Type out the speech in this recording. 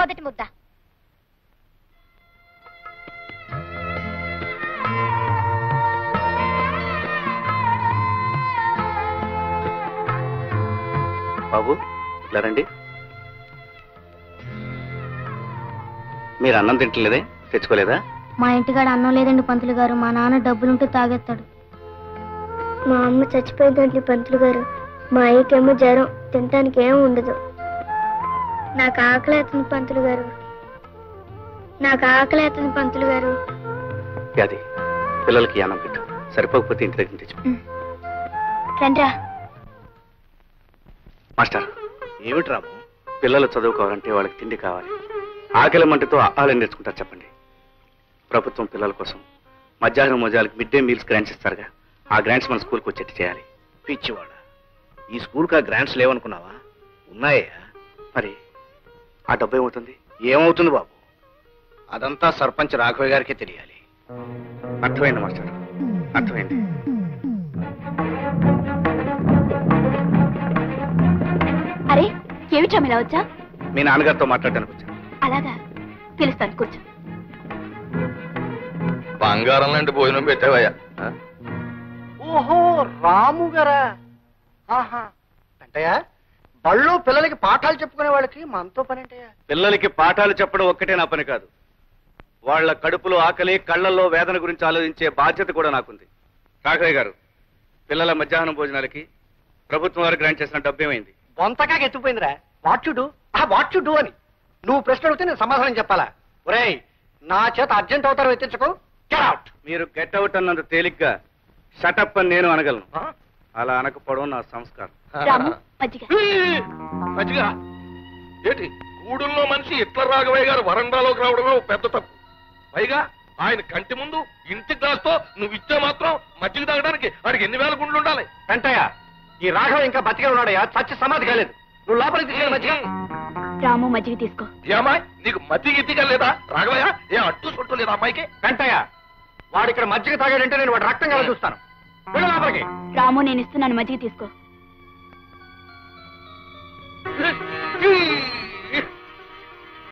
మొదటి ముద్ద. బాబు ఇట్లా రండి. మీరు అన్నం తింటలేదే, తెచ్చుకోలేదా? మా ఇంటికాడ అన్నం లేదండి పంతులు గారు. మా నాన్న డబ్బులుంటే తాగేస్తాడు. మా అమ్మ చచ్చిపోయిందండి పంతులు గారు. మా అయ్యకేమో జ్వరం, తినటానికి ఏం ఉండదు. నాకు ఆకలేస్తుంది పంతులు గారు. నాకు ఆకలేస్తుంది పంతులు గారు. అది పిల్లలకి అన్నం పెట్టు, సరిపోకపోతే ఇంటి దగ్గర తెచ్చు. రండ్రా. మాస్టర్, ఏమిటి రాము? పిల్లలు చదువుకోవాలంటే వాళ్ళకి తిండి కావాలి. ఆకలి మంటతో ఆహారం నేర్చుకుంటారు చెప్పండి. ప్రభుత్వం పిల్లల కోసం మధ్యాహ్నం మోజాలకు మిడ్ డే మీల్స్ గ్రాంట్స్ ఇస్తారుగా, ఆ గ్రాంట్స్ మన స్కూల్కి వచ్చేట్టు చేయాలి. పిచ్చివాడ, ఈ స్కూల్కి ఆ గ్రాంట్స్ లేవనుకున్నావా? ఉన్నాయా? మరి ఆ డబ్బు ఏమవుతుంది? ఏమవుతుంది బాబు, అదంతా సర్పంచ్ రాఘవయ్య గారికే తెలియాలి. అర్థమైంది మాస్టర్, అర్థమైంది. అరే ఏమిటా ఇలా వచ్చా? మీ నాన్నగారితో మాట్లాడడానికి వచ్చాను. అలాగా, పిలుస్తాను, కూర్చో. బంగారం లాంటి భోజనం పెట్టావయ్యా. ఓహో, రాము గారా? ఆహా, అంటయ్యా బళ్ళు పిల్లలకి పాఠాలు చెప్పుకునే వాళ్ళకి మనతో పని అంటయ్యా. పిల్లలకి పాఠాలు చెప్పడం ఒక్కటే నా పని కాదు, వాళ్ళ కడుపులో ఆకలి, కళ్లల్లో వేదన గురించి ఆలోచించే బాధ్యత కూడా నాకుంది. రాఘవయ్య గారు, పిల్లల మధ్యాహ్నం భోజనాలకి ప్రభుత్వం వారు గ్రాంట్ చేసిన డబ్బు ఏమైంది? బొంతగా ఎత్తుపోయిందిరా. What you do, what you do అని నువ్వు ప్రశ్న అడిగితే నేను సమాధానం చెప్పాలా? ఒరేయ్, నా చేత అర్జెంట్ అవుతారో ఎత్తించకు. Get out. మీరు గెట్ అవుట్ అన్నంత తేలిగ్గా షటప్ అని నేను అనగలను. అలా అనకపోవడం నా సంస్కారం. రాము, మజ్జిగ. మజ్జిగ ఏంటి? గూడుల్లో మనిషి ఇట్ల రాఘవయ్య గారు వరండాలోకి రావడంలో పెద్ద తప్పు. పైగా ఆయన కంటి ముందు ఇంటి గ్లాస్తో నువ్వు ఇచ్చే మాత్రం మజ్జిగ తాగడానికి వాడికి ఎన్ని వేల గుండ్లు ఉండాలి? వెంటయ్య, ఈ రాఘవ ఇంకా బతికే ఉన్నాడయ్యా, చచ్చి సమాధి కాలేదు. నువ్వు లోపలికి తీసుకెళ్ళి మజ్జిగ. రాము, మజ్జిగ తీసుకో. ఏమాయ్, నీకు మజ్జిగ ఇద్దిగా లేదా? రాఘవయ్య ఏ అడ్డు సొట్టు లేదా అమ్మాయికి? వెంటయ్య, వాడు ఇక్కడ మజ్జిగ తాగాడంటే నేను వాడు రక్తం కదా చూస్తాను. వెళ్ళు లోపలికి. రాము, నేను ఇస్తున్నాను, మజ్జిగ తీసుకో.